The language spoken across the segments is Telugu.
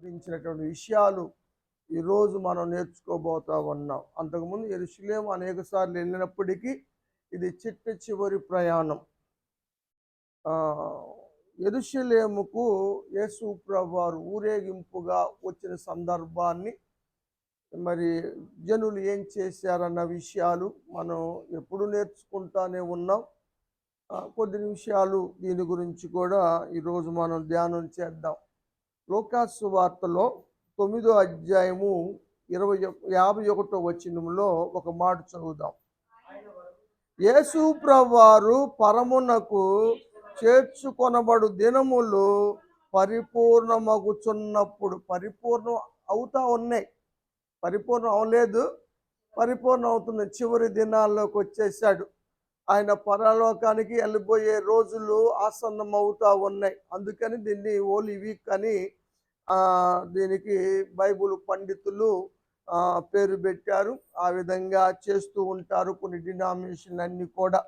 గురించినటువంటి విషయాలు ఈరోజు మనం నేర్చుకోబోతా ఉన్నాం. అంతకుముందు యెరూషలేము అనేక సార్లు వెళ్ళినప్పటికీ ఇది చిట్ట చివరి ప్రయాణం. యెరూషలేముకు యేసు ప్రభువారు ఊరేగింపుగా వచ్చిన సందర్భాన్ని మరి జనులు ఏం చేశారన్న విషయాలు మనం ఎప్పుడు నేర్చుకుంటానే ఉన్నాం. కొద్ది నిమిషాలు దీని గురించి కూడా ఈరోజు మనం ధ్యానం చేద్దాం. లూకాసు సువార్తలో 9వ అధ్యాయము 51వ వచనంలో ఒక మాట చదువుదాం. యేసు ప్రభువారు పరమునకు చేర్చుకొనబడు దినములు పరిపూర్ణమగుచున్నప్పుడు, పరిపూర్ణం అవుతా ఉన్నాయి, పరిపూర్ణం అవలేదు, పరిపూర్ణం అవుతుంది. చివరి దినాల్లోకి వచ్చేసాడు. ఆయన పరలోకానికి వెళ్ళిపోయే రోజులు ఆసన్నం అవుతా ఉన్నాయి. అందుకని దీన్ని హోలీ వీక్ అని దీనికి బైబుల్ పండితులు పేరు పెట్టారు. ఆ విధంగా చేస్తూ ఉంటారు కొన్ని డినామినేషన్ అన్నీ కూడా.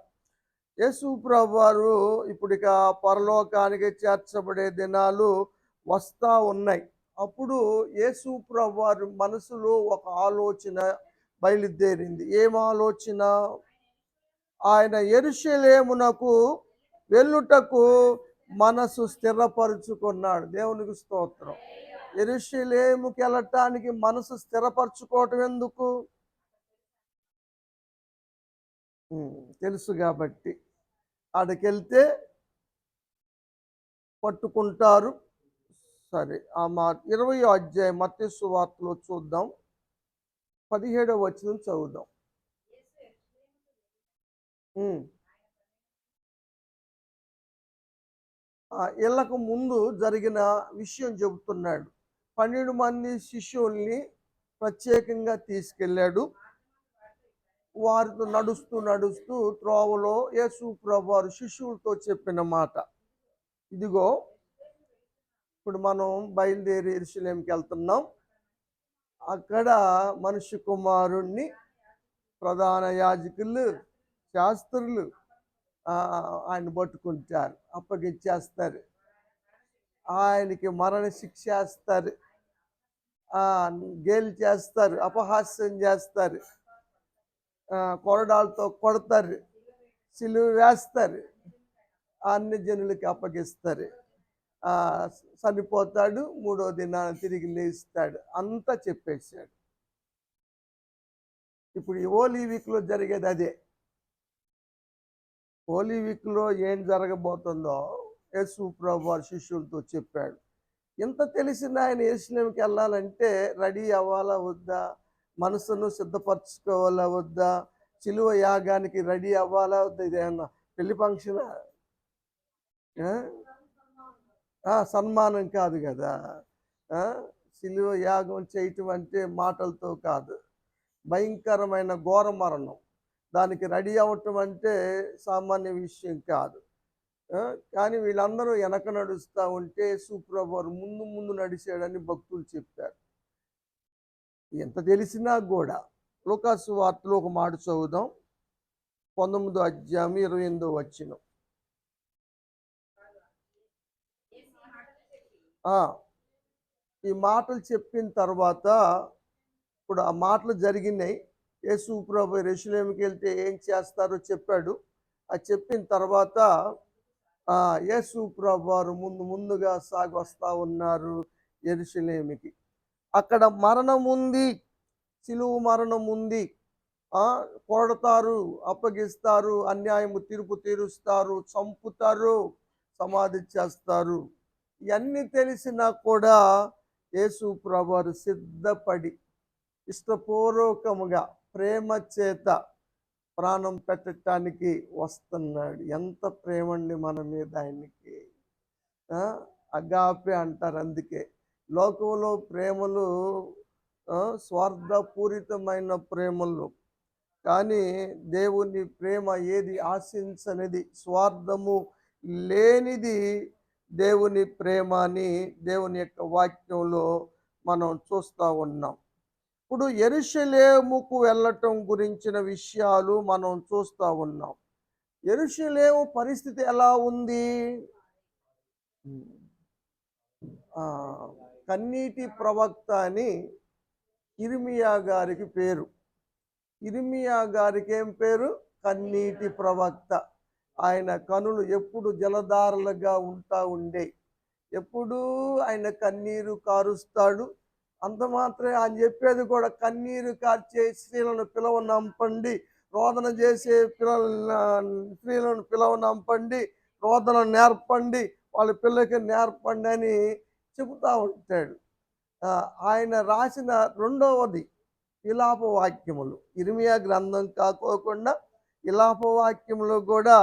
యేసు ప్రభువారు ఇప్పుడు ఇక పరలోకానికి చేర్చబడే దినాలు వస్తూ ఉన్నాయి. అప్పుడు యేసు ప్రభువారు మనసులో ఒక ఆలోచన బయలుదేరింది. ఏం ఆలోచన? ఆయన యెరూషలేమునకు వెళ్ళుటకు మనసు స్థిరపరుచుకున్నాడు. దేవునికి స్తోత్రం. యెరూషలేముకి వెళ్ళటానికి మనసు స్థిరపరచుకోవటం ఎందుకు? తెలుసు కాబట్టి. ఆడికెళ్తే పట్టుకుంటారు. సరే, ఆ మాట 20వ అధ్యాయం మత్తయి సువార్తలో చూద్దాం. 17వ వచనం చదువుదాం. ఇళ్ళకు ముందు జరిగిన విషయం చెబుతున్నాడు. 12 మంది శిష్యుల్ని ప్రత్యేకంగా తీసుకెళ్ళాడు. వారితో నడుస్తూ నడుస్తూ త్రోవలో యేసు ప్రభువారు శిష్యులతో చెప్పిన మాట, ఇదిగో ఇప్పుడు మనం బయలుదేరి యెరూషలేముకి వెళ్తున్నాం. అక్కడ మనుష్య కుమారుణ్ణి ప్రధాన యాజకులు, శాస్త్రులు ఆయన పట్టుకుంటారు, అప్పగించేస్తారు, ఆయనకి మరణ శిక్ష వేస్తారు, గేలి చేస్తారు, అపహాస్యం చేస్తారు, కొరడాలతో కొడతారు, సిలువ వేస్తారు, అన్ని జనులకి అప్పగిస్తారు. చనిపోతాడు, 3వ దినాన తిరిగి లేస్తాడు. అంతా చెప్పేశాడు. ఇప్పుడు ఈ హోలీ వీక్లో జరిగేది అదే. హోలీ వీక్లో ఏం జరగబోతుందో యేసు ప్రభువారు శిష్యులతో చెప్పాడు. ఇంత తెలిసిన ఆయన యెరూషలేముకి వెళ్ళాలంటే రెడీ అవ్వాలా వద్దా? మనసును సిద్ధపరచుకోవాలా వద్దా? సిలువ యాగానికి రెడీ అవ్వాలా వద్దా? ఇదేమన్నా పెళ్లి ఫంక్షన్? సన్మానం కాదు కదా. సిలువ యాగం చేయటం అంటే మాటలతో కాదు, భయంకరమైన ఘోర మరణం. దానికి రెడీ అవ్వటం అంటే సామాన్య విషయం కాదు. కానీ వీళ్ళందరూ వెనక నడుస్తూ ఉంటే యేసు ప్రభువారు ముందు ముందు నడిచాడని భక్తులు చెప్పారు. ఎంత తెలిసినా కూడా లూకాసు వార్తలో ఒక మాట చదువుదాం. 19వ అధ్యాయం 28వ వచనం. ఈ మాటలు చెప్పిన తర్వాత, ఇప్పుడు ఆ మాటలు జరిగినాయి. యేసు ప్రభు యెరూషలేముకి వెళ్తే ఏం చేస్తారో చెప్పాడు. అది చెప్పిన తర్వాత యేసు ప్రభువారు ముందుగా సాగి వస్తూ ఉన్నారు యెరూషలేముకి. అక్కడ మరణం ఉంది, సిలువ మరణం ఉంది. కొడతారు, అప్పగిస్తారు, అన్యాయము తీర్పు తీరుస్తారు, చంపుతారు, సమాధి చేస్తారు. ఇవన్నీ తెలిసినా కూడా యేసు ప్రభువారు సిద్ధపడి ఇష్టపూర్వకముగా ప్రేమ చేత ప్రాణం పెట్టడానికి వస్తున్నాడు. ఎంత ప్రేమ అండి మన మీద ఆయనకి. అగాపే అంటారు. అందుకే లోకంలో ప్రేమలు స్వార్థపూరితమైన ప్రేమలు, కానీ దేవుని ప్రేమ ఏది ఆశించనిది, స్వార్థము లేనిది దేవుని ప్రేమ అని దేవుని యొక్క వాక్యంలో మనం చూస్తూ ఉన్నాం. ఇప్పుడు యెరూషలేముకు వెళ్ళటం గురించిన విషయాలు మనం చూస్తూ ఉన్నాం. యెరూషలేము పరిస్థితి ఎలా ఉంది? కన్నీటి ప్రవక్త అని ఇర్మియా గారికి పేరు. ఇర్మియా గారికి ఏం పేరు? కన్నీటి ప్రవక్త. ఆయన కనులు ఎప్పుడు జలధారలుగా ఉండే, ఎప్పుడూ ఆయన కన్నీరు కారుస్తాడు. అంత మాత్రమే ఆయన చెప్పేది కూడా, కన్నీరు కార్చే స్త్రీలను పిలవనంపండి, రోదన చేసే స్త్రీలను పిలవనంపండి, రోదన నేర్పండి, వాళ్ళ పిల్లకి నేర్పండి అని చెబుతూ ఉంటాడు. ఆయన రాసిన రెండవది విలాప వాక్యములు. ఇర్మియా గ్రంథం కాకోకుండా విలాప వాక్యములు కూడా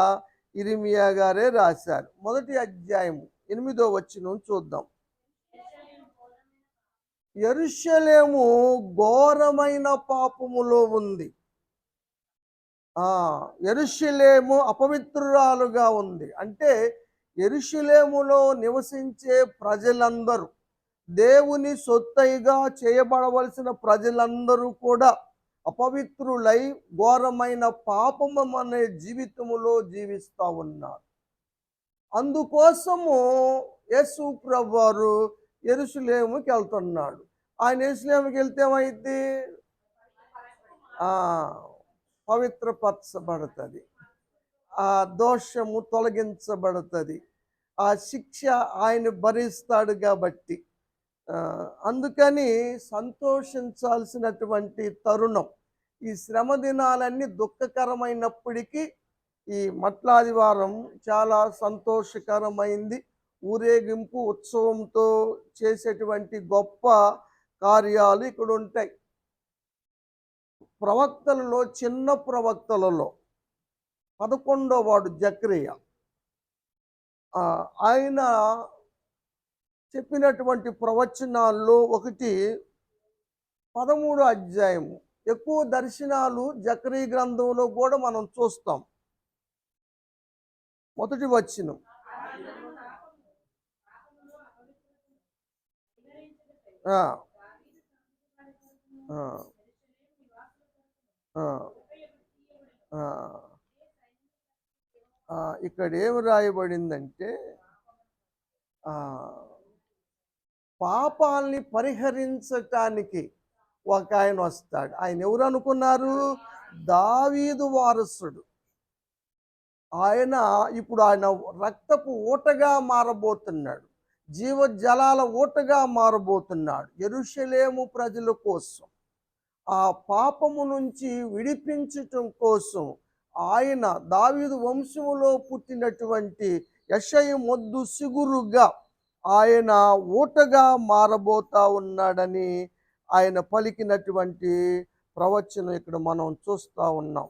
ఇర్మియా గారే రాశారు. మొదటి అధ్యాయము 8వ వచనం చూద్దాం. యెరూషలేము ఘోరమైన పాపములో ఉంది. యెరూషలేము అపవిత్రురాలుగా ఉంది. అంటే యెరూషలేములో నివసించే ప్రజలందరూ, దేవుని సొత్తైగా చేయబడవలసిన ప్రజలందరూ కూడా అపవిత్రులై ఘోరమైన పాపము అనే జీవితములో జీవిస్తూ ఉన్నారు. అందుకోసము యేసు ప్రభువారు యెరూషలేముకి వెళ్తున్నాడు. ఆయన యెరూషలేముకి వెళ్తే ఏమైంది? పవిత్రపరచబడుతుంది, ఆ దోషము తొలగించబడుతుంది, ఆ శిక్ష ఆయన భరిస్తాడు కాబట్టి. అందుకని సంతోషించాల్సినటువంటి తరుణం. ఈ శ్రమ దినాలన్నీ దుఃఖకరమైనప్పటికీ ఈ మట్లాదివారం చాలా సంతోషకరమైంది. ఊరేగింపు ఉత్సవంతో చేసేటువంటి గొప్ప కార్యాలు ఇక్కడ ఉంటాయి. ప్రవక్తలలో, చిన్న ప్రవక్తలలో 11వ వాడు జకరియా. ఆయన చెప్పినటువంటి ప్రవచనాల్లో ఒకటి 13వ అధ్యాయము. ఎక్కువ దర్శనాలు జకరియా గ్రంథంలో కూడా మనం చూస్తాం. మొదటి వచనం. ఇక్కడ ఏమి రాయబడిందంటే, పాపాల్ని పరిహరించటానికి ఒక ఆయన వస్తాడు. ఆయన ఎవరు అనుకున్నారు? దావీదు వారసుడు. ఆయన ఇప్పుడు ఆయన రక్తపు ఊటగా మారబోతున్నాడు, జీవజలాల ఊటగా మారబోతున్నాడు యెరూషలేము ప్రజల కోసం. ఆ పాపము నుంచి విడిపించటం కోసం ఆయన దావీదు వంశములో పుట్టినటువంటి యెషయా మొద్దు సిగురుగా ఆయన ఊటగా మారబోతా ఉన్నాడని ఆయన పలికినటువంటి ప్రవచనం ఇక్కడ మనం చూస్తూ ఉన్నాం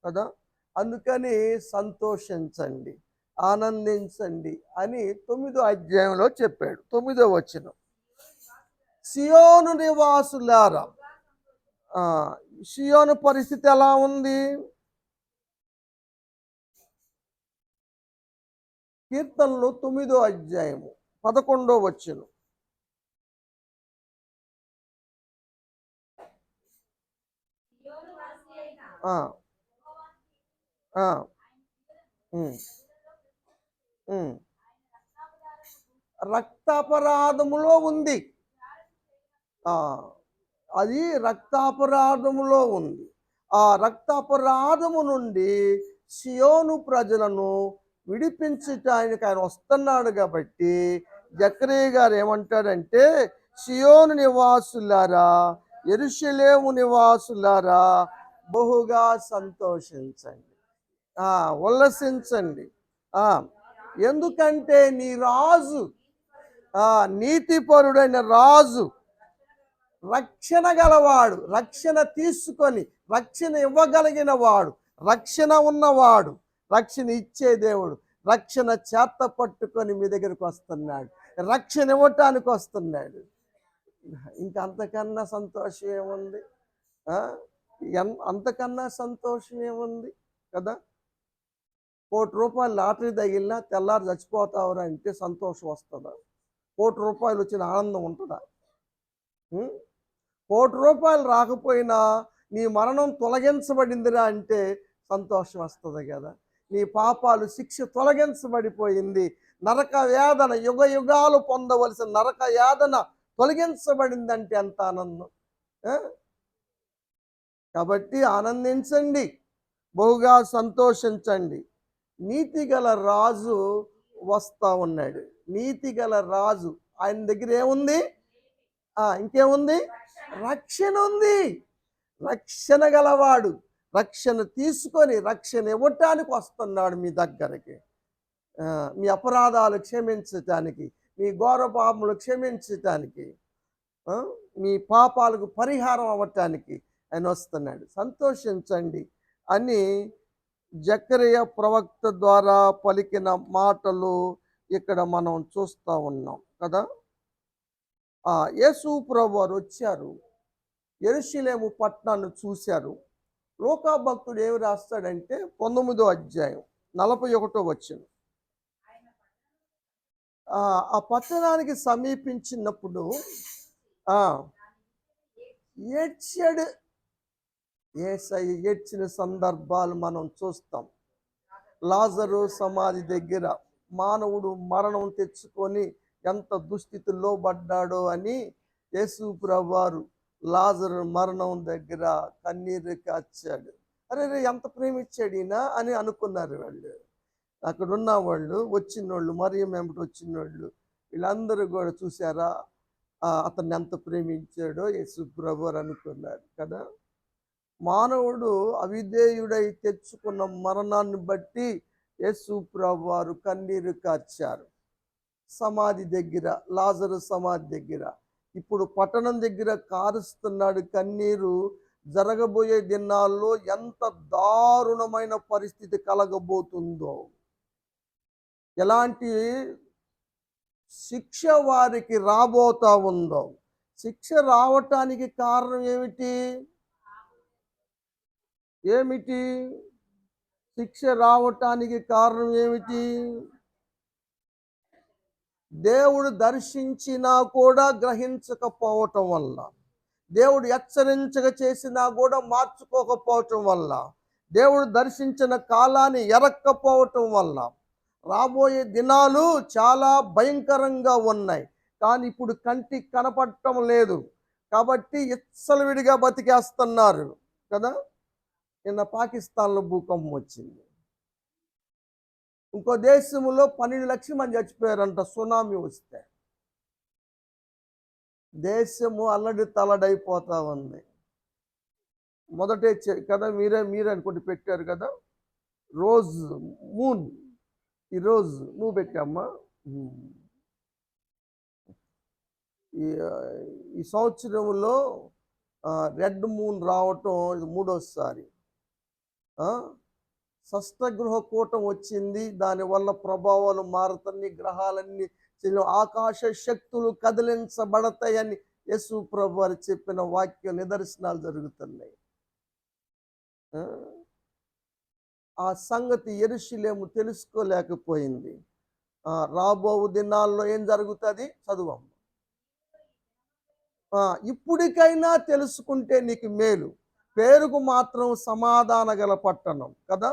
కదా. అందుకని సంతోషించండి, ఆనందించండి అని 9వ అధ్యాయంలో చెప్పాడు. 9వ వచనం. సియోను నివాసులారా. సియోను పరిస్థితి ఎలా ఉంది? కీర్తనలు 9వ అధ్యాయము 11వ వచనం. రక్తాపరాధములో ఉంది. అది రక్తాపరాధములో ఉంది. ఆ రక్తాపరాధము నుండి సియోను ప్రజలను విడిపించటానికి ఆయన వస్తున్నాడు కాబట్టి జకరియా గారు ఏమంటాడంటే, సియోను నివాసులారా, యెరూషలేము నివాసులారా బహుగా సంతోషించండి, ఉల్లసించండి. ఎందుకంటే నీ రాజు, నీతిపరుడైన రాజు, రక్షణ గలవాడు, రక్షణ తీసుకొని రక్షణ ఇవ్వగలిగిన వాడు, రక్షణ ఉన్నవాడు, రక్షణ ఇచ్చే దేవుడు రక్షణ చేత పట్టుకొని మీ దగ్గరికి వస్తున్నాడు, రక్షణ ఇవ్వటానికి వస్తున్నాడు. ఇంకా అంతకన్నా సంతోషం ఏముంది? అంతకన్నా సంతోషం ఏముంది కదా. ₹1 లాటరీ తగిలినా తెల్లారి చచ్చిపోతావురా అంటే సంతోషం వస్తుందా? ₹1 వచ్చిన ఆనందం ఉంటుందా? ₹1 రాకపోయినా నీ మరణం తొలగించబడిందిరా అంటే సంతోషం వస్తుంది కదా. నీ పాపాలు శిక్ష తొలగించబడిపోయింది, నరక వేదన, యుగ యుగాలు పొందవలసిన నరక యాదన తొలగించబడిందంటే ఎంత ఆనందం. ఆ? కాబట్టి ఆనందించండి, బహుగా సంతోషించండి. నీతిగల రాజు వస్తా ఉన్నాడు. నీతిగల రాజు, ఆయన దగ్గర ఏముంది? ఇంకేముంది? రక్షణ ఉంది. రక్షణ గలవాడు రక్షణ తీసుకొని రక్షణ ఇవ్వటానికి వస్తున్నాడు మీ దగ్గరికి. మీ అపరాధాలు క్షమించటానికి, మీ ఘోర పాపములు క్షమించటానికి, మీ పాపాలకు పరిహారం అవ్వటానికి ఆయన వస్తున్నాడు. సంతోషించండి అని జకరియా ప్రవక్త ద్వారా పలికిన మాటలు ఇక్కడ మనం చూస్తూ ఉన్నాం కదా. యేసు ప్రభువు వారు వచ్చారు, యెరూషలేము పట్టణాన్ని చూశారు. లూకా భక్తుడు ఏమి రాస్తాడంటే 19వ అధ్యాయం 41వ వచనం. ఆ పట్టణానికి సమీపించినప్పుడు ఏడ్చాడు. యేసయ్య ఏడ్చిన సందర్భాలు మనం చూస్తాం. లాజరు సమాధి దగ్గర మానవుడు మరణం తెచ్చుకొని ఎంత దుస్థితిలో పడ్డాడో అని యేసు ప్రభువారు లాజరు మరణం దగ్గర కన్నీరు కార్చాడు. అరే ఎంత ప్రేమించాడు ఈయన అని అనుకున్నారు వాళ్ళు. అక్కడ ఉన్న వాళ్ళు, వచ్చినోళ్ళు, మరియం వెంబడి వచ్చినోళ్ళు, వీళ్ళందరూ కూడా చూసారా అతన్ని ఎంత ప్రేమించాడో యేసు ప్రభువారు అనుకున్నారు కదా. మానవుడు అవిధేయుడై తెచ్చుకున్న మరణాన్ని బట్టి యేసు ప్రభువారు కన్నీరు కార్చారు. సమాధి దగ్గర, లాజరు సమాధి దగ్గర, ఇప్పుడు పట్టణం దగ్గర కారుస్తున్నాడు కన్నీరు. జరగబోయే దినాల్లో ఎంత దారుణమైన పరిస్థితి కలగబోతుందో, ఎలాంటి శిక్ష వారికి రాబోతా ఉందో. శిక్ష రావటానికి కారణం ఏమిటి? శిక్ష రావటానికి కారణం ఏమిటి? దేవుడు దర్శించినా కూడా గ్రహించకపోవటం వల్ల, దేవుడు హెచ్చరించక చేసినా కూడా మార్చుకోకపోవటం వల్ల, దేవుడు దర్శించిన కాలాన్ని ఎరక్కపోవటం వల్ల రాబోయే దినాలు చాలా భయంకరంగా ఉన్నాయి. కానీ ఇప్పుడు కంటికి కనపడటం లేదు కాబట్టి విచ్చలవిడిగా బతికేస్తున్నారు కదా. నిన్న పాకిస్తాన్లో భూకంపం వచ్చింది. ఇంకో దేశంలో 12 లక్షల మంది చచ్చిపోయారంట సునామీ వస్తే. దేశము అల్లడి తల్లడైపోతా ఉంది. మొదటే కదా, మీరే అనుకుంటే పెట్టారు కదా, రోజ్ మూన్. ఈరోజు నువ్వు పెట్టామ్మా. ఈ సంవత్సరంలో రెడ్ మూన్ రావటం ఇది 3వసారి. షష్టగ్రహ కూటం వచ్చింది. దానివల్ల ప్రభావాలు మారుతాయి, గ్రహాలన్నీ ఆకాశ శక్తులు కదిలించబడతాయని యేసు ప్రభు వారు చెప్పిన వాక్య నిదర్శనాలు జరుగుతున్నాయి. ఆ సంగతి యెరూషలేము తెలుసుకోలేకపోయింది. రాబో దినాల్లో ఏం జరుగుతుంది చదువమ్మ. ఇప్పటికైనా తెలుసుకుంటే నీకు మేలు. పేరుకు మాత్రం సమాధాన గల పట్టణం కదా.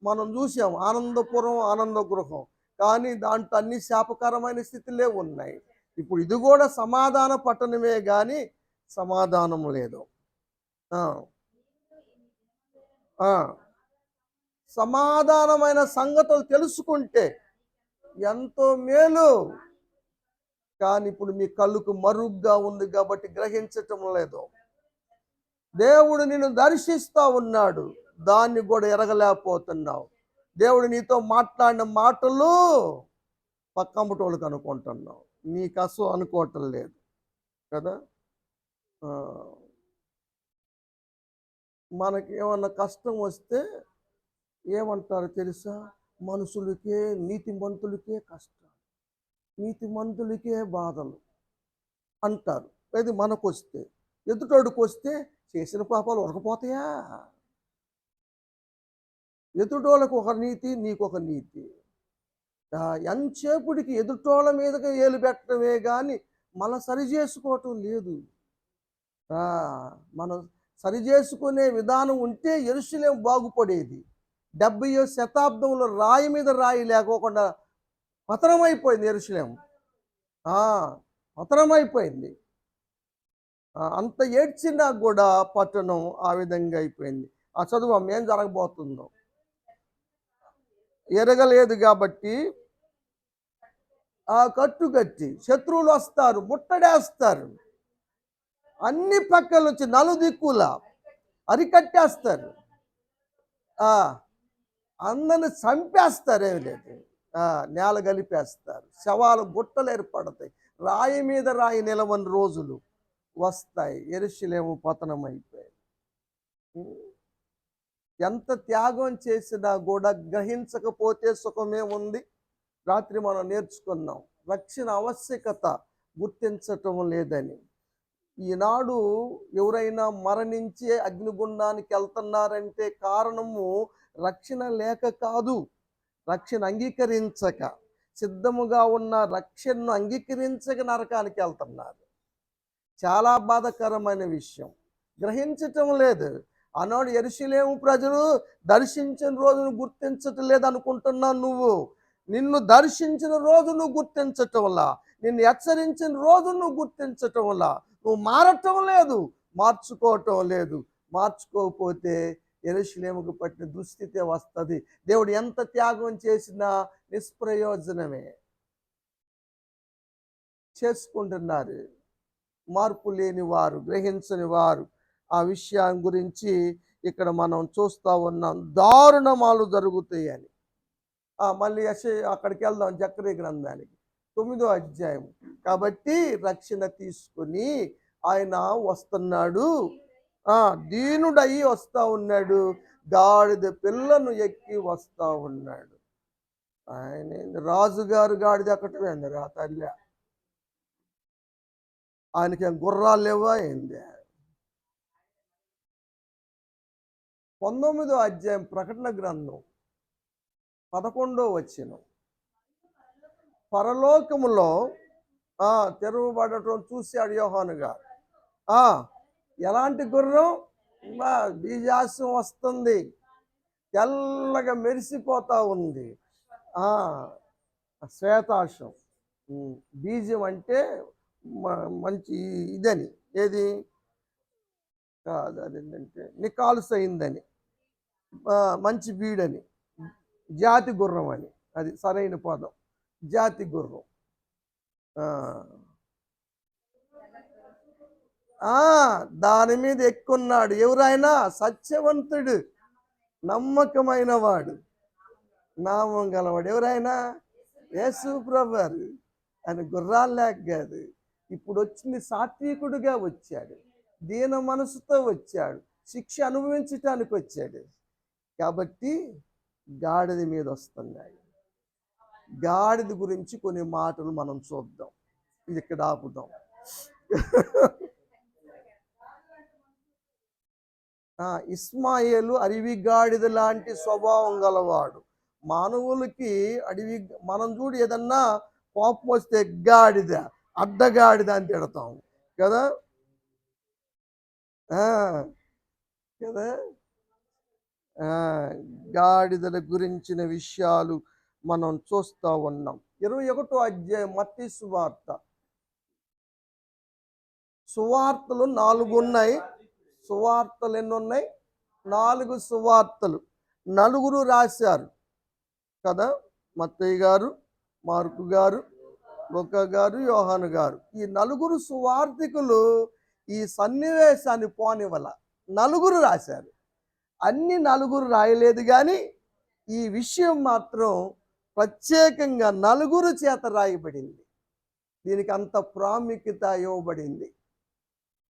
మనం చూసాం ఆనందపురం, ఆనంద గృహం, కానీ దాంట్లో అన్ని శాపకరమైన స్థితిలే ఉన్నాయి. ఇప్పుడు ఇది కూడా సమాధాన పట్టణమే కానీ సమాధానం లేదు. సమాధానమైన సంగతులు తెలుసుకుంటే ఎంతో మేలు. కానీ ఇప్పుడు మీ కళ్ళుకు మరుగ్గా ఉంది కాబట్టి గ్రహించటం లేదు. దేవుడు నిన్ను దర్శిస్తా ఉన్నాడు, దాన్ని కూడా ఎరగలేకపోతున్నావు. దేవుడు నీతో మాట్లాడిన మాటలు పక్కమ్మటోళ్ళకి అనుకుంటున్నావు, నీకు అసలు అనుకోవటం లేదు కదా. మనకి ఏమన్నా కష్టం వస్తే ఏమంటారు తెలుసా? మనుషులకే, నీతిమంతులకే కష్టం, నీతిమంతులకే బాధలు అంటారు. అది మనకు వస్తే, ఎదుటోడికి వస్తే చేసిన పాపాలు ఉరకపోతాయా? ఎదుటోళ్ళకు ఒక నీతి, నీకొక నీతి. ఎంతసేపుడికి ఎదుటోళ్ళ మీదకి ఏలు పెట్టడమే కానీ మనం సరి చేసుకోవటం లేదు. మనం సరి చేసుకునే విధానం ఉంటే యెరూషలేము బాగుపడేది. 70వ శతాబ్దంలో రాయి మీద రాయి లేకోకుండా పతనమైపోయింది యెరూషలేము. పతనమైపోయింది. అంత ఏడ్చినా కూడా పట్టణం ఆ విధంగా అయిపోయింది. ఆ చదువు ఏం జరగబోతుందో ఎరగలేదు కాబట్టి ఆ కట్టుకట్టి శత్రువులు వస్తారు, ముట్టడేస్తారు. అన్ని పక్కల నుంచి నలుదిక్కుల అరికట్టేస్తారు. ఆ అందరిని చంపేస్తారు. ఏమి లేదు, నేల గలిపేస్తారు. శవాలు గుట్టలు ఏర్పడతాయి. రాయి మీద రాయి నిలవని రోజులు వస్తాయి. యెరూషలేము పతనమైపోయింది. ఎంత త్యాగం చేసినా కూడా గ్రహించకపోతే సుఖమే ఉంది. రాత్రి మనం నేర్చుకున్నాం, రక్షణ ఆవశ్యకత గుర్తించటం లేదని. ఈనాడు ఎవరైనా మరణించే అగ్నిగుండానికి వెళ్తున్నారంటే కారణము రక్షణ లేక కాదు, రక్షణ అంగీకరించక, సిద్ధముగా ఉన్న రక్షణను అంగీకరించక నరకానికి వెళ్తున్నారు. చాలా బాధాకరమైన విషయం. గ్రహించటం లేదు. ఆనాడు యెరూషలేము ప్రజలు దర్శించిన రోజును గుర్తించటం లేదనుకుంటున్నావు నువ్వు. నిన్ను దర్శించిన రోజు నువ్వు గుర్తించటం వల్ల, నిన్ను హెచ్చరించిన రోజు నువ్వు గుర్తించటం వల్ల నువ్వు మారటం లేదు, మార్చుకోవటం లేదు. మార్చుకోకపోతే యెరూషలేముకు పట్టిన దుస్థితి వస్తుంది. దేవుడు ఎంత త్యాగం చేసినా నిష్ప్రయోజనమే. చేసుకుంటున్నారు మార్పు లేని వారు, గ్రహించని వారు. ఆ విషయం గురించి ఇక్కడ మనం చూస్తూ ఉన్నాం. దారుణమాలు జరుగుతాయని. మళ్ళీ అక్కడికి వెళ్దాం, జకర్యా గ్రంథానికి 9వ అధ్యాయం. కాబట్టి రక్షణ తీసుకుని ఆయన వస్తున్నాడు. దీనుడయి వస్తూ ఉన్నాడు. గాడిద పిల్లను ఎక్కి వస్తూ ఉన్నాడు. ఆయన రాజుగారు గాడిద ఎక్కటమేంది రా తల్లి? ఆయనకి గుర్రాలు లేవా ఏంది? 19వ అధ్యాయం ప్రకటన గ్రంథం 11వ వచనం. పరలోకములో తెరవబడటం చూశాడు యోహాను గారు. ఎలాంటి గుర్రం? బీజాసం వస్తుంది, తెల్లగా మెరిసిపోతా ఉంది. శ్వేతాశం. బీజం అంటే మంచి ఇదని, ఏది కాదు, అదేంటంటే నికాల్స్ అయిందని, మంచి బీడని, జాతి గుర్రం అని. అది సరైన పదం, జాతి గుర్రం. దాని మీద ఎక్కున్నాడు. ఎవరైనా సత్యవంతుడు, నమ్మకమైన వాడు, నామం గలవాడు. ఎవరైనా యేసు ప్రభువారు. ఆయన గుర్రాలు లేక కాదు, ఇప్పుడు వచ్చింది సాత్వికుడుగా వచ్చాడు, దీన మనసుతో వచ్చాడు, శిక్ష అనుభవించటానికి వచ్చాడు. కాబట్టి గాడిద మీద వస్తున్నాడు. గాడిద గురించి కొన్ని మాటలు మనం చూద్దాం. ఇది ఇక్కడ ఆపుదాం. ఇస్మాయేలు అడవి గాడిద లాంటి స్వభావం గలవాడు. మానవులకి అడవి, మనం చూడు ఏదన్నా కోపం వస్తే గాడిద, అడ్డగాడిద అని తిడతాం కదా కదా. గాడిదల గురించిన విషయాలు మనం చూస్తూ ఉన్నాం. 21వ అధ్యాయం మత్తయి సువార్త. సువార్తలు 4 ఉన్నాయి. సువార్తలు ఎన్ని ఉన్నాయి? 4 సువార్తలు. 4 రాశారు కదా. మత్తయి గారు, మార్కు గారు, లూకా గారు, యోహాను గారు. ఈ 4 సువార్తికులు ఈ సన్నివేశాన్ని పోనివల 4 రాశారు. అన్ని 4 రాయలేదు, కానీ ఈ విషయం మాత్రం ప్రత్యేకంగా 4 చేత రాయబడింది. దీనికి అంత ప్రాముఖ్యత ఇవ్వబడింది.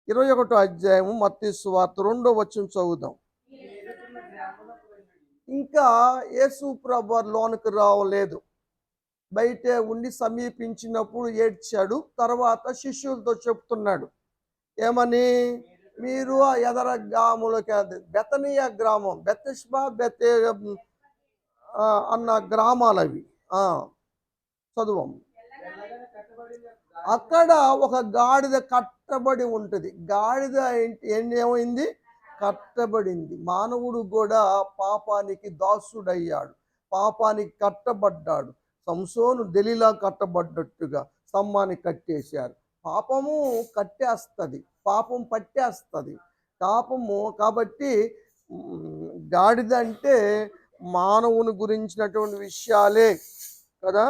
21వ అధ్యాయము మత్తయి సువార్త 2వ వచనం చదువుదాం. ఇంకా యేసు ప్రభువారు లోనికి రావలేదు, బయటే ఉండి సమీపించినప్పుడు ఏడ్చాడు. తర్వాత శిష్యులతో చెప్తున్నాడు, ఏమని? మీరు ఆ ఎదర గ్రామంలోకి, బెతనియా గ్రామం, బెతెస్బా, బెతే అన్న గ్రామాలు అవి. చదువు. అక్కడ ఒక గాడిద కట్టబడి ఉంటుంది. గాడిద ఏమైంది? కట్టబడింది. మానవుడు కూడా పాపానికి దాసుడయ్యాడు, పాపానికి కట్టబడ్డాడు. సంసోను దెలీలా కట్టబడ్డట్టుగా స్తంభానికి కట్టేశారు. పాపము కట్టేస్తుంది, పాపం పట్టేస్తుంది. కాబట్టి గాడిద అంటే మానవుని గురించినటువంటి విషయాలే కదా.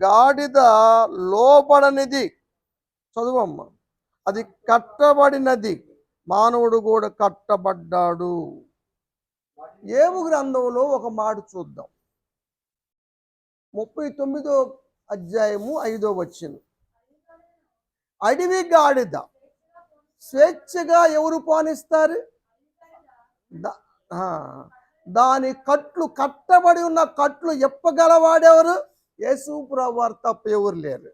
గాడిద లోబడనిది, చదువమ్మ, అది కట్టబడినది, మానవుడు కూడా కట్టబడ్డాడు. ఏబు గ్రంథంలో ఒక మాట చూద్దాం. 39వ అధ్యాయము 5వ వచనం. అడవి గాడిద స్వేచ్ఛగా ఎవరు పానిస్తారు? దాని కట్లు, కట్టబడి ఉన్న కట్లు ఎప్పగలవాడెవరు? యేసు ప్రభువారు తప్ప ఎవరు లేరు.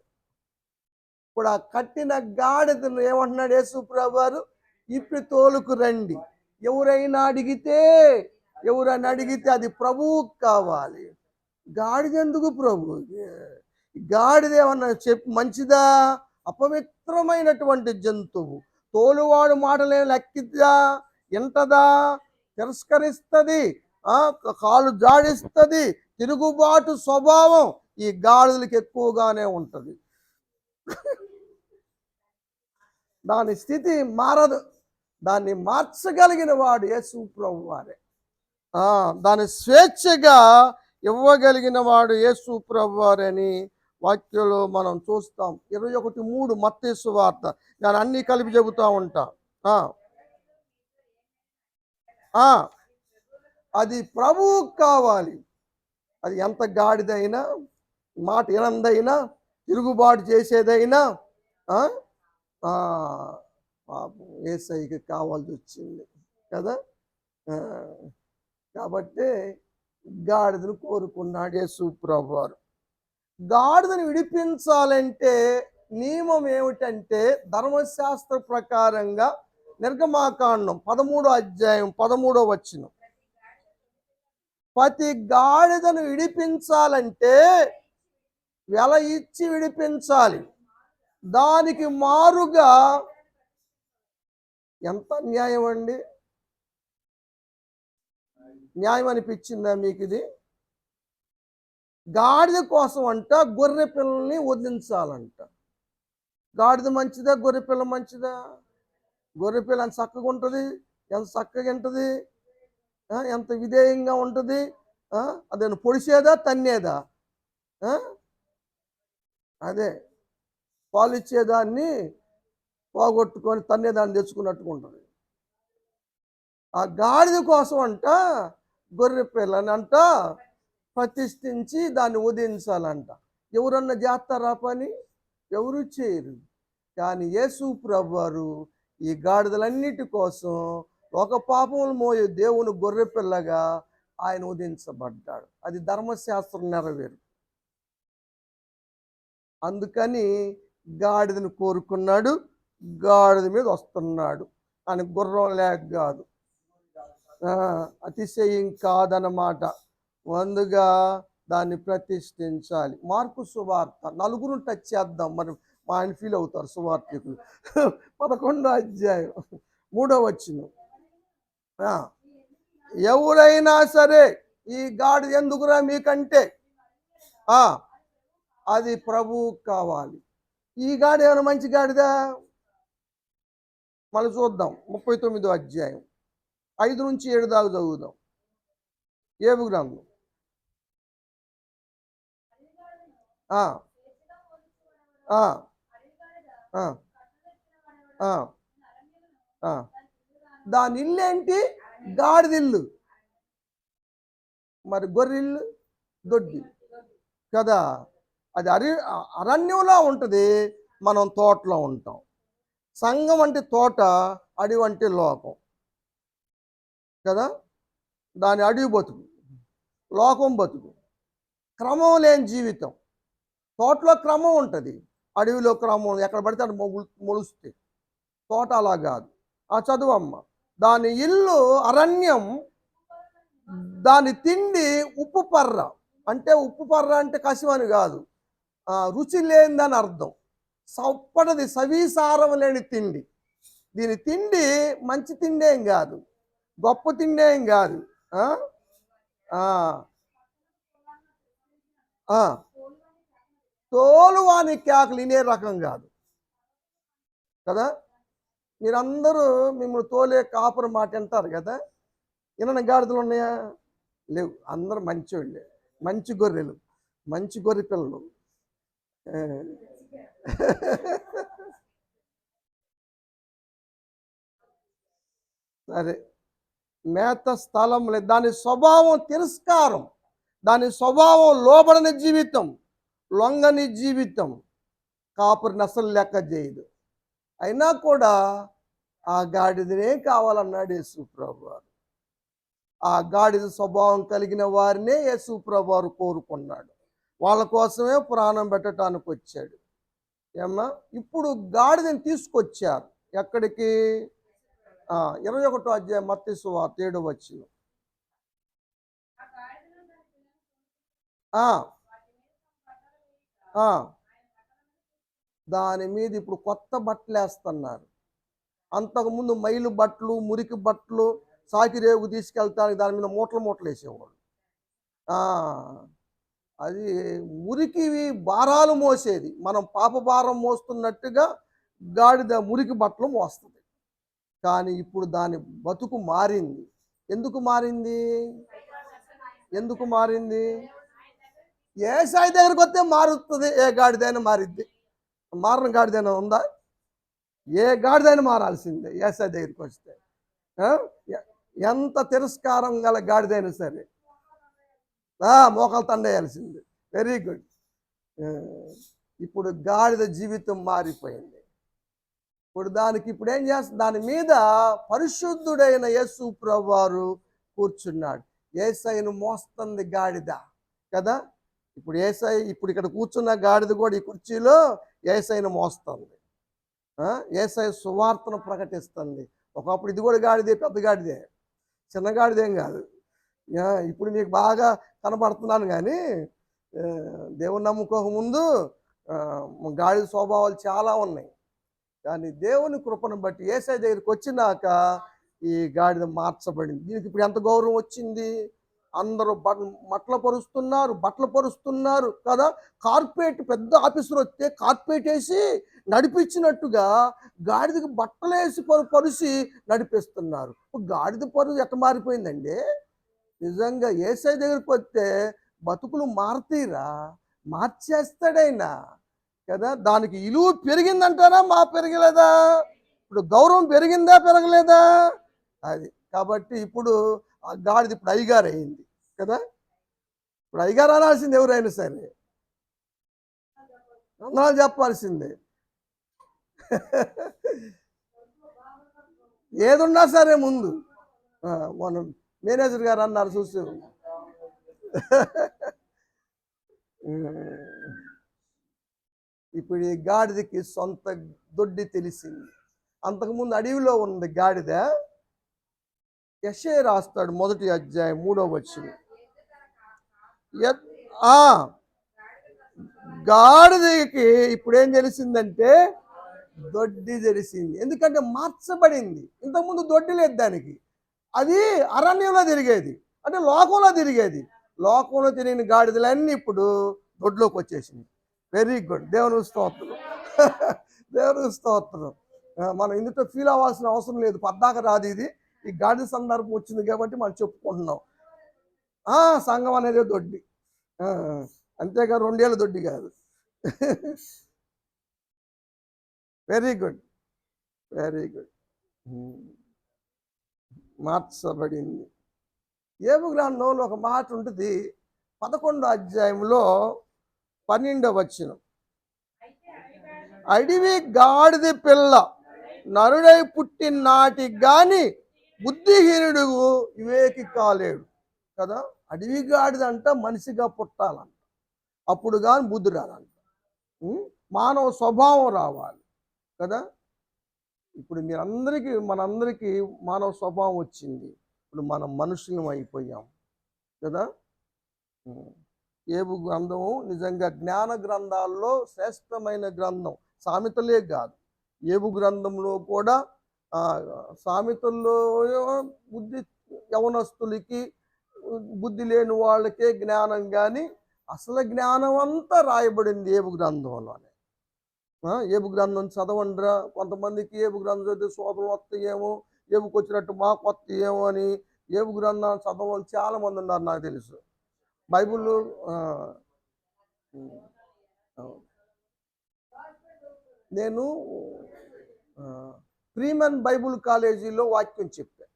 ఇప్పుడు ఆ కట్టిన గాడిదను ఏమంటున్నాడు యేసు ప్రభువారు? ఇప్పి తోలుకు రండి. ఎవరైనా అడిగితే అది ప్రభువుకు కావాలి. గాడిద ఎందుకు ప్రభువుకి? గాడిద ఏమన్నా మంచిదా? అపవిత్రమైనటువంటి జంతువు. తోలువాడు మాటలేం లెక్కిద్దా? ఎంటదా? తిరస్కరిస్తుంది, కాలు జాడిస్తుంది. తిరుగుబాటు స్వభావం ఈ గాడిదలకు ఎక్కువగానే ఉంటుంది. దాని స్థితి మారదు. దాన్ని మార్చగలిగిన వాడు యేసు ప్రభువారే. దాని స్వేచ్ఛగా ఇవ్వగలిగిన వాడు యేసు ప్రభువారని వాక్యంలో మనం చూస్తాం. 21:3 మత్తయి సువార్త. నేను అన్నీ కలిపి చెబుతూ ఉంటా. అది ప్రభువుకు కావాలి. అది ఎంత గాడిదైనా, మాట వినందైనా, తిరుగుబాటు చేసేదైనా పాపం యేసయ్యకి కావాల్సి వచ్చింది కదా. కాబట్టి గాడిదను కోరుకున్నాడు యేసు ప్రభువారు. గాడిదను విడిపించాలంటే నియమం ఏమిటంటే, ధర్మశాస్త్ర ప్రకారంగా నిర్గమాకాండం 13వ అధ్యాయం 13వ వచనం. ప్రతి గాడిదను విడిపించాలంటే వెల ఇచ్చి విడిపించాలి. దానికి మారుగా ఎంత న్యాయం అండి? న్యాయం అనిపించిందా మీకు ఇది? గాడిద కోసం అంట గొర్రె పిల్లల్ని వదిలించాలంట. గాడిద మంచిదా? గొర్రె పిల్ల మంచిదా? గొర్రె పిల్ల ఎంత చక్కగా ఉంటుంది, ఎంత చక్కగా ఉంటుంది, ఎంత విధేయంగా ఉంటుంది. అదేను పొడిచేదా, తన్నేదా? అదే పాలు ఇచ్చేదాన్ని పోగొట్టుకొని తన్నేదాన్ని తెచ్చుకున్నట్టుగా ఉంటుంది. ఆ గాడిద కోసం అంట గొర్రె పిల్లని అంట ప్రతిష్ఠించి దాన్ని ఉదయించాలంట. ఎవరన్నా చేస్తారా పని? ఎవరు చేయరు. కానీ యేసు ప్రభువారు ఈ గాడిదలన్నిటి కోసం ఒక పాపములు మోయే దేవుని గొర్రె పిల్లగా ఆయన ఉదయించబడ్డాడు. అది ధర్మశాస్త్రం నెరవేరు. అందుకని గాడిదను కోరుకున్నాడు, గాడిద మీద వస్తున్నాడు. అని గుర్రం లేక కాదు, అతిశయం కాదన్నమాట. ముందుగా దాన్ని ప్రతిష్ఠించాలి. మార్కు సువార్త 4 టచ్ చేద్దాం, మరి మా ఆయన ఫీల్ అవుతారు సువార్తికులు. 11వ అధ్యాయం 3వ వచనం. ఎవరైనా సరే ఈ గాడిద ఎందుకురా మీకంటే అది ప్రభువు కావాలి. ఈ గాడి ఏమైనా మంచి గాడిదా? మళ్ళీ చూద్దాం. 39వ అధ్యాయం 5 నుంచి 7 దాకా చదువుదాం. ఏబు గ్రంథం. దాని ఇల్లు ఏంటి? గాడిదిల్లు. మరి గొర్రెల్లు దొడ్డి కదా. అది అరణ్యంలో ఉంటుంది, మనం తోటలో ఉంటాం. సంఘం అంటే తోట, అడవి అంటే లోకం కదా. దాని అడవి బతుకు, లోకం బతుకు, క్రమం లేని జీవితం. తోటలో క్రమం ఉంటుంది, అడవిలో క్రమం ఎక్కడ పడితే అది మొలుస్తే. తోట అలా కాదు. చదువమ్మ. దాని ఇల్లు అరణ్యం, దాని తిండి ఉప్పు పర్ర. అంటే ఉప్పు పర్ర అంటే కసివని కాదు, రుచి లేనిదని అర్థం. సప్పటిది సవీసారం లేని తిండి. దీని తిండి మంచి తిండి ఏం కాదు, గొప్ప తిండి ఏం కాదు. తోలు వాని కేకలు వినే రకం కాదు. కదా. మీరందరూ మిమ్మల్ని తోలే కాపురం మాట వింటారు కదా. ఏమైనా గాడిదలు ఉన్నాయా? లేవు. అందరూ మంచోళ్ళే, మంచి గొర్రెలు, మంచి గొర్రె పిల్లలు. ఆ. సరే, మేత స్థలం లేదు. దాని స్వభావం తిరస్కారం, దాని స్వభావం లోబడని జీవితం, లొంగని జీవితం. కాపురిని అసలు లెక్క చేయదు. అయినా కూడా ఆ గాడిదనే కావాలన్నాడు యేసు ప్రభువారు. ఆ గాడిద స్వభావం కలిగిన వారినే యేసు ప్రభువారు కోరుకున్నాడు. వాళ్ళ కోసమే ప్రాణం పెట్టడానికి వచ్చాడు. ఏమ్మా, ఇప్పుడు గాడిదని తీసుకొచ్చారు ఎక్కడికి? 21వ అధ్యాయం మత్తయి సువార్త 7వ వచనం. ఆ, ఆ, దాని మీద ఇప్పుడు కొత్త బట్టలు వేస్తున్నారు. అంతకుముందు మైలు బట్టలు, మురికి బట్టలు, సాకిరేవుకు తీసుకెళ్తానికి దాని మీద మూటలు మూటలు వేసేవాళ్ళు. అది మురికివి భారాలు మోసేది. మనం పాప భారం మోస్తున్నట్టుగా గాడిద మురికి బట్టలు మోస్తుంది. కానీ ఇప్పుడు దాని బతుకు మారింది. ఎందుకు మారింది? ఎందుకు మారింది? ఏసాయి దగ్గరికి వస్తే మారుతుంది. ఏ గాడిదైనా మారిద్ది. మారని గాడిదైనా ఉందా? ఏ గాడిదైనా మారాల్సిందే ఏసాయి దగ్గరికి వస్తే. ఎంత తిరస్కారం గల గాడిదైనా సరే మోకాలు తండేయాల్సింది. Very good. ఇప్పుడు గాడిద జీవితం మారిపోయింది. ఇప్పుడు దానికి ఇప్పుడు ఏం చేస్తుంది? దాని మీద పరిశుద్ధుడైన యేసు ప్రభువారు కూర్చున్నాడు. యేసయ్యను మోస్తుంది గాడిద కదా. ఇప్పుడు యేసయ్య ఇప్పుడు ఇక్కడ కూర్చున్న గాడిద కూడా ఈ కుర్చీలో యేసయ్యను మోస్తుంది. యేసయ్య సువార్తను ప్రకటిస్తుంది. ఒకప్పుడు ఇది కూడా గాడిదే, పెద్ద గాడిదే, చిన్న గాడిదేం కాదు. ఇప్పుడు మీకు బాగా కనబడుతున్నాను కానీ దేవుని నమ్ముకోక ముందు గాడిద స్వభావాలు చాలా ఉన్నాయి. కానీ దేవుని కృపను బట్టి యేసయ్య దగ్గరికి వచ్చినాక ఈ గాడిద మార్చబడింది. దీనికి ఇప్పుడు ఎంత గౌరవం వచ్చింది. అందరూ బట్టలు పరుస్తున్నారు కదా. కార్పొరేట్ పెద్ద ఆఫీసర్ వస్తే కార్పొరేట్ వేసి నడిపించినట్టుగా గాడిదకి బట్టలు వేసి పరుసి నడిపిస్తున్నారు. గాడిద పరుగు ఎట్ట మారిపోయిందండి. నిజంగా యేసయ్య దగ్గరికి వస్తే బతుకులు మారుతీరా, మార్చేస్తాడైనా కదా. దానికి ఇలువ పెరిగిందంటారా? పెరగలేదా? ఇప్పుడు గౌరవం పెరిగిందా, పెరగలేదా? అది కాబట్టి ఇప్పుడు ఆ గాడిద ఇప్పుడు అయ్యగారు అయింది కదా. ఇప్పుడు అయ్యగారు అనాల్సింది ఎవరైనా సరే, అందరూ చెప్పాల్సిందే. ఏదున్నా సరే ముందు మనం మేనేజర్ గారు అన్నారు చూసి ఇప్పుడు ఈ గాడిదకి సొంత దొడ్డి తెలిసింది. అంతకుముందు అడవిలో ఉంది గాడిద. యెషయా రాస్తాడు 1వ అధ్యాయం 3వ వచనం. గాడిదకి ఇప్పుడు ఏం తెలిసిందంటే దొడ్డి తెలిసింది. ఎందుకంటే మార్చబడింది. ఇంతకుముందు దొడ్డి లేదు దానికి. అది అరణ్యంలో తిరిగేది, అంటే లోకంలో తిరిగేది. లోకంలో తిరిగిన గాడిదలన్నీ ఇప్పుడు దొడ్లోకి వచ్చేసింది. Very good. దేవుని స్తోత్రం. దేవుని స్తోత్రం. మనం ఇందులో ఫీల్ అవ్వాల్సిన అవసరం లేదు. పద్దాక రాదు ఇది. ఈ గాడిద సందర్భం వచ్చింది కాబట్టి మనం చెప్పుకుంటున్నాం. సంఘం అనేది దొడ్డి, అంతేగా 2 ఏళ్ళ దొడ్డి కాదు. Very good, very good. మార్చబడింది. యోబు గ్రంథంలో ఒక మాట ఉంటుంది, 11వ అధ్యాయంలో 12వ వచనం. అడవి గాడిద పిల్ల నరుడై పుట్టిన నాటికి గాని బుద్ధిహీనుడు వివేకి కాలేడు కదా. అడవి గాడిదంట మనిషిగా పుట్టాలంట, అప్పుడు కానీ బుద్ధి రాదంట. మానవ స్వభావం రావాలి కదా. ఇప్పుడు మనందరికీ మానవ స్వభావం వచ్చింది. ఇప్పుడు మనం మనుషులం అయిపోయాం కదా. యోబు గ్రంథము నిజంగా జ్ఞాన గ్రంథాల్లో శ్రేష్టమైన గ్రంథం. సామెతలే కాదు, యోబు గ్రంథంలో కూడా సామెతల్లో బుద్ధి యవనస్తులకి, బుద్ధి లేని వాళ్ళకే జ్ఞానం, కానీ అసలు జ్ఞానం అంతా రాయబడింది యోబు గ్రంథంలోనే. ఏబు గ్రంథం చదవండిరా. కొంతమందికి ఏబు గ్రంథం చదివితే శోధనలు వస్తాయేమో, ఏబుకి వచ్చినట్టు మాకు వస్తాయేమో అని ఏబు గ్రంథాన్ని చదవని చాలా మంది ఉన్నారు నాకు తెలుసు. బైబిల్ నేను ఫ్రీమన్ బైబుల్ కాలేజీలో వాక్యం చెప్పాను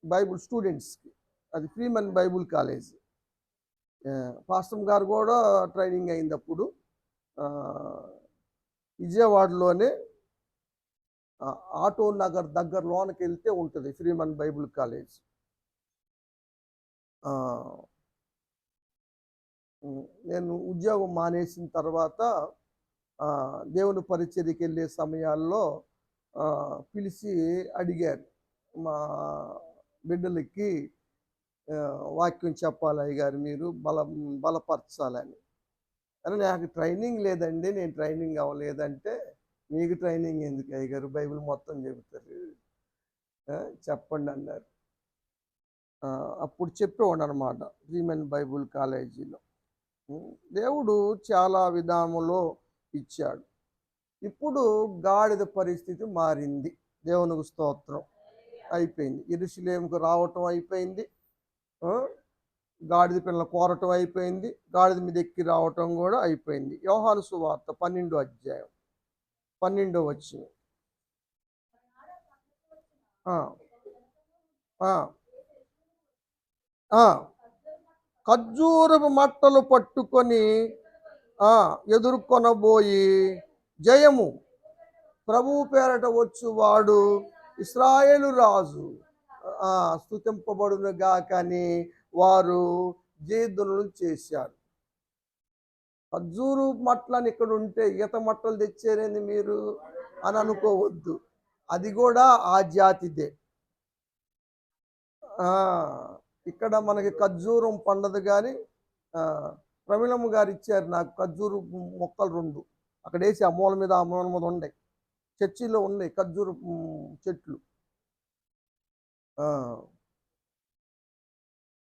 బైబుల్ స్టూడెంట్స్కి. అది ఫ్రీమన్ బైబుల్ కాలేజీ. పాస్టర్ గారు కూడా ట్రైనింగ్ అయింది అప్పుడు. విజయవాడలోనే ఆటో నగర్ దగ్గర లోనకి వెళ్తే ఉంటుంది ఫ్రీమన్ బైబుల్ కాలేజ్. నేను ఉద్యోగం మానేసిన తర్వాత దేవుని పరిచర్యకి వెళ్ళే సమయాల్లో పిలిచి అడిగారు, మా బిడ్డలకి వాక్యం చెప్పాలి అయ్యగారు, మీరు బలపరచాలని. అని నాకు ట్రైనింగ్ లేదండి, నేను ట్రైనింగ్ అవ్వలేదంటే, మీకు ట్రైనింగ్ ఎందుకు అయ్యగారు, బైబిల్ మొత్తం చెబుతారు, చెప్పండి అన్నారు. అప్పుడు చెప్పేవాడు అనమాట ఫ్రీమన్ బైబుల్ కాలేజీలో. దేవుడు చాలా విధానంలో ఇచ్చాడు. ఇప్పుడు గాడిద పరిస్థితి మారింది. దేవునికి స్తోత్రం. అయిపోయింది. యెరూషలేముకు రావటం అయిపోయింది, గాడిద పిల్లలు కోరటం అయిపోయింది, గాడిద మీద ఎక్కి రావటం కూడా అయిపోయింది. యోహాను సువార్త 12వ అధ్యాయం 12వ వచనం. ఖర్జూరపు మట్టలు పట్టుకొని ఎదుర్కొనబోయి జయము ప్రభువు పేరట వచ్చువాడు ఇశ్రాయేలు రాజు స్తుతింపబడునుగా కానీ వారు జయధ్వనులు చేశారు. ఖర్జూరు మట్టలని ఇక్కడ ఉంటే ఈత మట్టలు తెచ్చారేంది మీరు అని అనుకోవద్దు, అది కూడా ఆ జాతిదే. ఇక్కడ మనకి ఖర్జూరం పండదు, కానీ ప్రమిళమ్మ గారు ఇచ్చారు నాకు ఖర్జూరు మొక్కలు 2 అక్కడ వేసి ఆ మూల మీద ఉన్నాయి, చర్చిలో ఉన్నాయి ఖర్జూరు చెట్లు.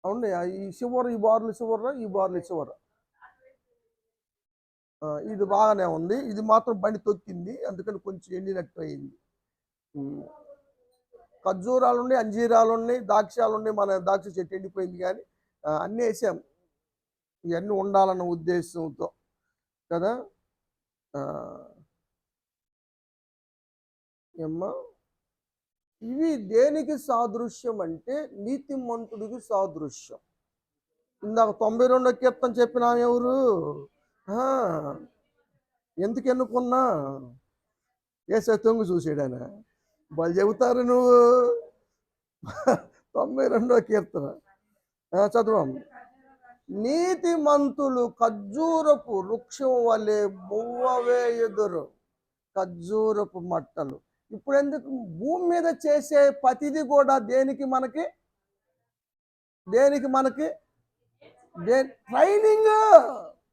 ఉన్నాయి. ఈ చివర ఈ బార్లు చివర, ఈ బార్లు చివర ఇది బాగానే ఉంది, ఇది మాత్రం బండి తొక్కింది, అందుకని కొంచెం ఎండినట్టు అయింది. ఖర్జూరాలు ఉన్నాయి, అంజీరాలు ఉన్నాయి, ద్రాక్షాలు ఉన్నాయి. మన ద్రాక్ష చెట్టు ఎండిపోయింది, కానీ అన్నీ వేసాం, ఇవన్నీ ఉండాలన్న ఉద్దేశంతో కదా. ఏమ్మా, ఇవి దేనికి సాదృశ్యం అంటే నీతిమంతుడికి సాదృశ్యం. ఇందాక 92వ కీర్తన చెప్పినా ఎవరు, ఎందుకు ఎన్నుకున్నా, ఏసే తొంగు చూసాడానా వాళ్ళు చెబుతారు. నువ్వు 92వ కీర్తన చదవం. నీతిమంతులు ఖర్జూరపు వృక్షం వలె మువ్వవేయుదురు. ఖర్జూరపు మట్టలు. ఇప్పుడు ఎందుకు భూమి మీద చేసే ప్రతిది కూడా దేనికి మనకి ట్రైనింగ్.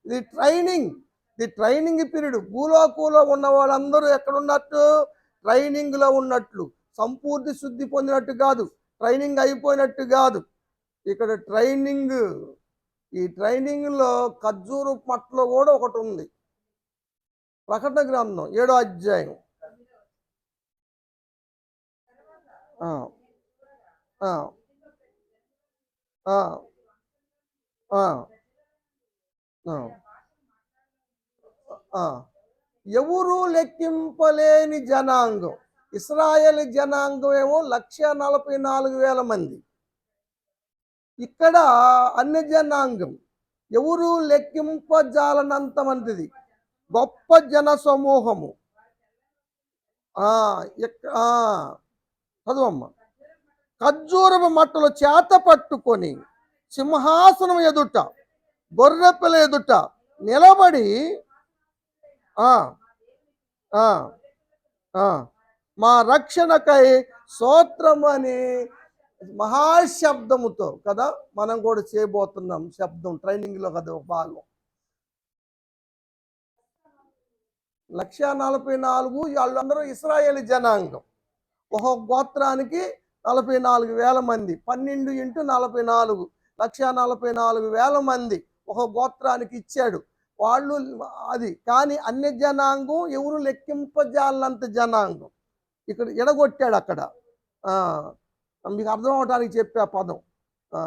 ఇది ట్రైనింగ్ పీరియడ్. భూలోకంలో ఉన్న వాళ్ళందరూ ఎక్కడున్నట్టు, ట్రైనింగ్లో ఉన్నట్లు. సంపూర్తి శుద్ధి పొందినట్టు కాదు, ట్రైనింగ్ అయిపోయినట్టు కాదు, ఇక్కడ ట్రైనింగ్. ఈ ట్రైనింగ్లో ఖర్జూరు మట్టలో కూడా ఒకటి ఉంది. ప్రకటన గ్రంథం 7వ అధ్యాయం ఎవరు లెక్కింపలేని జనాంగం. ఇశ్రాయేల్ జనాంగం ఏమో 1,44,000 మంది. ఇక్కడ అన్య జనాంగం ఎవరు లెక్కింపజాలనంత మందిది, గొప్ప జన సమూహము. చదువమ్మ. ఖర్జూరపు మట్టలు చేత పట్టుకొని సింహాసనం ఎదుట, గొర్రెపిల్ల ఎదుట నిలబడి మా రక్షణకై స్తోత్రము అని మహాశబ్దముతో కదా మనం కూడా చేయబోతున్నాం. శబ్దం ట్రైనింగ్లో కదా ఒక భాగం. 1,44,000 వాళ్ళందరూ ఇశ్రాయేలు జనాంగం. ఒక గోత్రానికి 44,000 మంది. 12 × 44 1,44,000 మంది ఒక గోత్రానికి ఇచ్చాడు. వాళ్ళు అది కానీ అన్య జనాంగం ఎవరు లెక్కింపజాలంత జనాంగం ఇక్కడ ఎడగొట్టాడు అక్కడ. ఆ, మీకు అర్థం అవటానికి చెప్పే పదం. ఆ,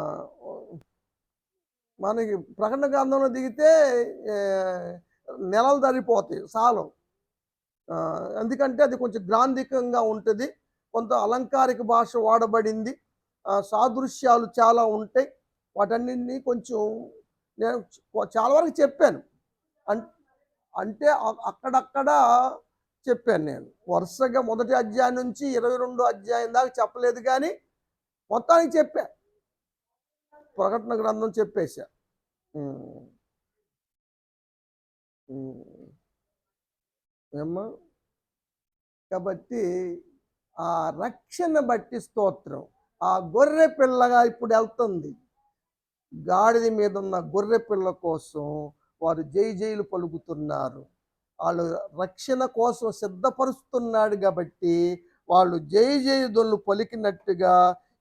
మనకి ప్రకటన గ్రంథంలో దిగితే ఏ, నెలలు తరిపోతాయి సాలం. ఎందుకంటే అది కొంచెం గ్రాంధికంగా ఉంటుంది, కొంత అలంకారిక భాష వాడబడింది, సాదృశ్యాలు చాలా ఉంటాయి. వాటన్నిటినీ కొంచెం నేను చాలా వరకు చెప్పాను. అంటే అక్కడక్కడ చెప్పాను. నేను వరుసగా మొదటి అధ్యాయం నుంచి 22 అధ్యాయం దాకా చెప్పలేదు, కానీ మొత్తానికి చెప్పా. ప్రకటన గ్రంథం చెప్పేశా. ఏమ్మా, కాబట్టి ఆ రక్షణ బట్టి స్తోత్రం. ఆ గొర్రె పిల్లగా ఇప్పుడు వెళ్తుంది. గాడిద మీద ఉన్న గొర్రె పిల్ల కోసం వారు జై జైలు పలుకుతున్నారు. వాళ్ళు రక్షణ కోసం సిద్ధపరుస్తున్నాడు కాబట్టి వాళ్ళు జై జయదులు పలికినట్టుగా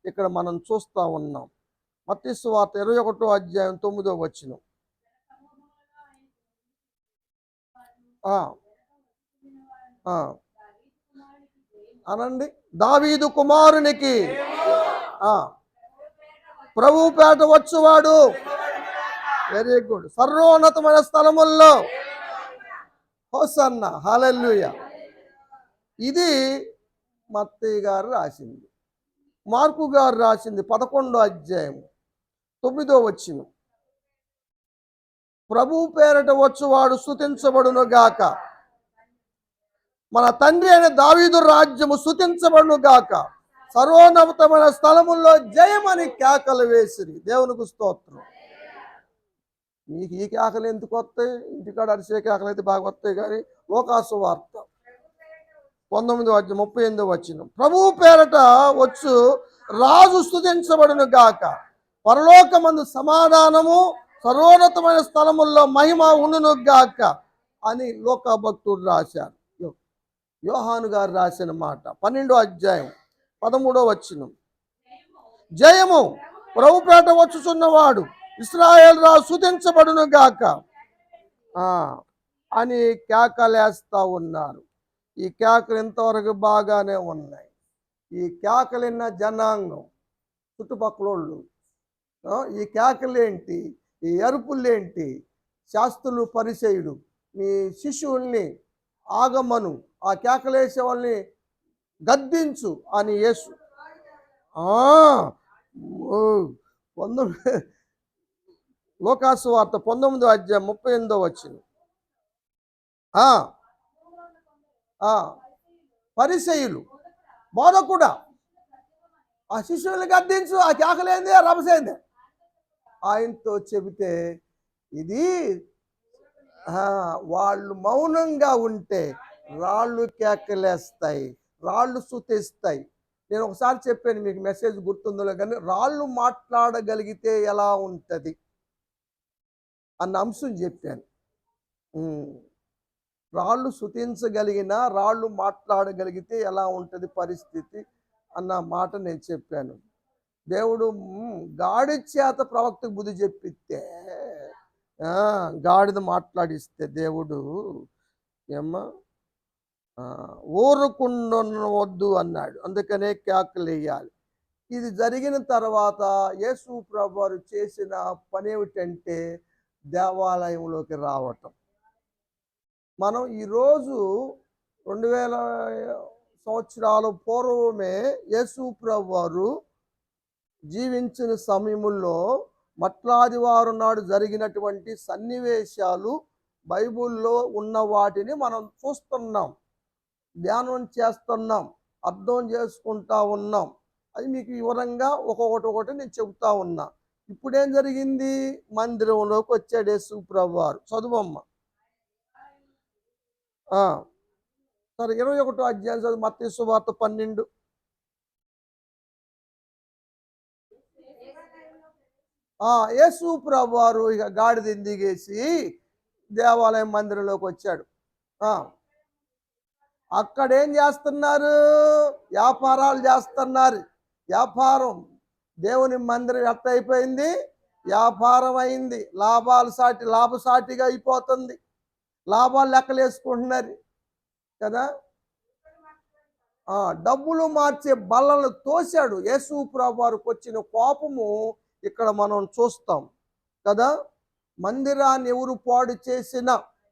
ఇక్కడ మనం చూస్తూ ఉన్నాం. మత్తయి సువార్త 21 అధ్యాయం 9వ వచనం. అనండి. దావీదు కుమారునికి ప్రభు పేట వచ్చువాడు. Very good. సర్వోన్నతమైన స్థలముల్లో హోసన్న, హల్లెలూయా. ఇది మత్తయి గారు రాసింది. మార్కు గారు రాసింది 11వ అధ్యాయం 9వ వచనం. ప్రభు పేరట వచ్చువాడు స్తుతించబడును గాక. మన తండ్రి అయిన దావీదు రాజ్యము స్తుతించబడును గాక. సర్వోన్నతమైన స్థలముల్లో జయమని కేకలు వేసిరి. దేవునికి స్తోత్రం. మీకు ఈ కేకలు ఎందుకు వస్తాయి? ఇంటికాడ అరిసే కేకలు అయితే బాగా వస్తాయి. కానీ లోకాసు వార్త 19వ అధ్యాయం 38వ వచనం. ప్రభువు పేరట వచ్చు రాజు స్తుతించబడును గాక. పరలోకమందు సమాధానము, సర్వోన్నతమైన స్థలముల్లో మహిమ ఉండును గాక అని లోక భక్తుడు రాశారు. యోహాను గారు రాసిన మాట 12వ అధ్యాయం 13వ వచనం. జయము ప్రభు పేట వచ్చుచున్నవాడు ఇశ్రాయేలు రాజు స్తుతించబడును గాక అని కేకలేస్తా ఉన్నారు. ఈ కేకలు ఇంతవరకు బాగానే ఉన్నాయి. ఈ కేకలిన్న జనాంగం చుట్టుపక్కలోళ్ళు, ఈ కేకలేంటి, ఈ అరుపులేంటి? శాస్త్రులు పరిసయ్యులు మీ శిష్యుల్ని ఆగమను, ఆ కేకలేసే వాళ్ళని గద్దించు అని యేసు 19 లోకాసు వార్త 19వ అధ్యాయం 38వ వచనం. పరిసయ్యులు బోధకుడా ఆ శిష్యుల్ని గద్దించు, ఆ కేకలేంది, ఆ రభసేంది ఆయనతో చెబితే ఇది వాళ్ళు మౌనంగా ఉంటే రాళ్ళు కేకలేస్తాయి, రాళ్ళు స్తుతిస్తాయి. నేను ఒకసారి చెప్పాను, మీకు మెసేజ్ గుర్తుందో కానీ రాళ్ళు మాట్లాడగలిగితే ఎలా ఉంటుంది అన్న అంశం చెప్పాను. రాళ్ళు స్తుతించగలిగిన, రాళ్ళు మాట్లాడగలిగితే ఎలా ఉంటుంది పరిస్థితి అన్న మాట నేను చెప్పాను. దేవుడు గాడి చేత ప్రవక్తకు బుద్ధి చెప్పిస్తే, గాడిద మాట్లాడిస్తే దేవుడు ఏమ్మా ఊరుకుండవద్దు అన్నాడు. అందుకనే కేకలు వేయాలి. ఇది జరిగిన తర్వాత యేసు ప్రభువారు చేసిన పని ఏమిటంటే దేవాలయంలోకి రావటం. మనం ఈరోజు 2000 సంవత్సరాల పూర్వమే యేసు ప్రభువారు జీవించిన సమయంలో మట్లాదివారం నాడు జరిగినటువంటి సన్నివేశాలు బైబిల్లో ఉన్న వాటిని మనం చూస్తున్నాం, ధ్యానం చేస్తున్నాం, అర్థం చేసుకుంటా ఉన్నాం. అది మీకు వివరంగా ఒక్కొక్కటి నేను చెబుతా ఉన్నా. ఇప్పుడేం జరిగింది? మందిరంలోకి వచ్చాడు యేసు ప్రభువారు. చదువమ్మ. సరే 21వ అధ్యాయం చదువు. మత్తయి సువార్త 12. యేసు ప్రభువారు ఇక గాడిద దిగేసి దేవాలయం మందిరంలోకి వచ్చాడు. అక్కడేం చేస్తున్నారు? వ్యాపారాలు చేస్తున్నారు. వ్యాపారం. దేవుని మందిరం ఎట్ట అయిపోయింది? వ్యాపారం అయింది, లాభసాటిగా అయిపోతుంది, లాభాలు లెక్కలేసుకుంటున్నారు కదా. డబ్బులు మార్చే బల్లలు తోశాడు. యేసు ప్రభు వారికి వచ్చిన కోపము ఇక్కడ మనం చూస్తాం కదా. మందిరాన్ని ఎవరు పాడు చేసిన,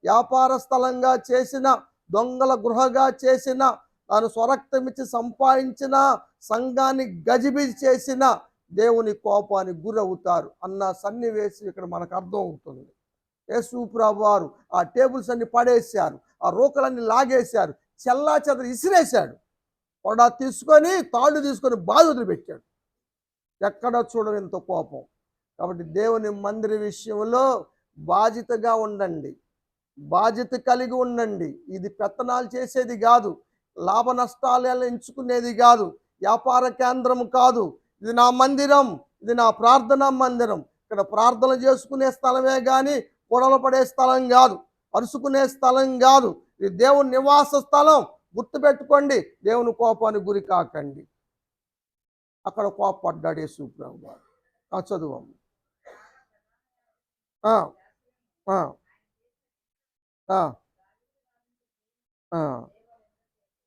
వ్యాపార స్థలంగా చేసిన, దొంగల గృహగా చేసిన, తాను స్వరక్తమిచ్చి సంపాదించిన సంఘాన్ని గజిబిజి చేసిన దేవుని కోపానికి గురవుతారు అన్న సన్నివేశం ఇక్కడ మనకు అర్థం అవుతుంది. యేసు ప్రభు వారు ఆ టేబుల్స్ అన్ని పడేశారు, ఆ రోకలన్నీ లాగేశారు, చెల్లా చెదరు ఇసిరేశాడు. కొడా తీసుకొని, తాళ్ళు తీసుకొని బాధ వదిలిపెట్టాడు. ఎక్కడ చూడని ఇంత కోపం. కాబట్టి దేవుని మందిర విషయంలో బాధ్యతగా ఉండండి, బాధ్యత కలిగి ఉండండి. ఇది పెత్తనాలు చేసేది కాదు, లాభ నష్టాలు ఎంచుకునేది కాదు, వ్యాపార కేంద్రం కాదు. ఇది నా మందిరం, ఇది నా ప్రార్థనా మందిరం. ఇక్కడ ప్రార్థన చేసుకునే స్థలమే కానీ గొడవలు పడే స్థలం కాదు, అరుసుకునే స్థలం కాదు. ఇది దేవుని నివాస స్థలం. గుర్తుపెట్టుకోండి, దేవుని కోపానికి గురి కాకండి. అక్కడ కోపడ్డాడు యేసు ప్రభు వారు. చదువు.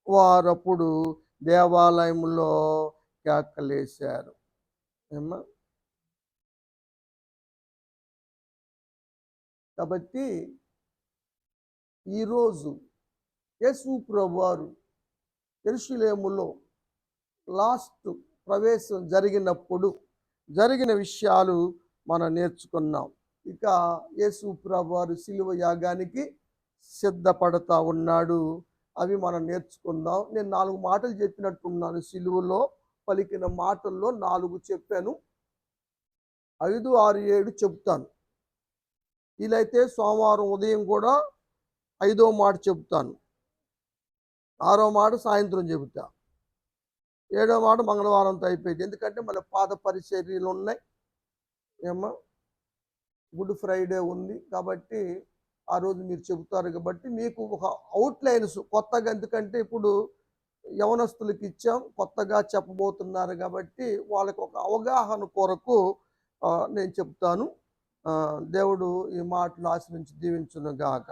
వారప్పుడు దేవాలయంలో కేకలేశారు. ఏమ్మా, కాబట్టి ఈరోజు యేసు ప్రభు వారు యెరూషలేములో లాస్ట్ ప్రవేశం జరిగినప్పుడు జరిగిన విషయాలు మనం నేర్చుకున్నాం. ఇక యేసు ప్రభు వారు శిలువ యాగానికి సిద్ధపడతా ఉన్నాడు. అవి మనం నేర్చుకుందాం. నేను 4 మాటలు చెప్పినట్టున్నాను. శిలువలో పలికిన మాటల్లో 4 చెప్పాను. 5, 6, 7 చెప్తాను. వీలైతే సోమవారం ఉదయం కూడా 5వ మాట చెప్తాను, 6వ మాట సాయంత్రం చెబుతా, 7వ మాట మంగళవారంతో అయిపోయింది. ఎందుకంటే మళ్ళీ పాద పరిచర్యలు ఉన్నాయి. ఏమో గుడ్ ఫ్రైడే ఉంది కాబట్టి ఆ రోజు మీరు చెబుతారు. కాబట్టి మీకు ఒక అవుట్లైన్స్ కొత్తగా, ఎందుకంటే ఇప్పుడు యవనస్తులకి ఇచ్చాం, కొత్తగా చెప్పబోతున్నారు కాబట్టి వాళ్ళకి ఒక అవగాహన కొరకు నేను చెప్తాను. దేవుడు ఈ మాటలు ఆశ్రయించి దీవించును గాక.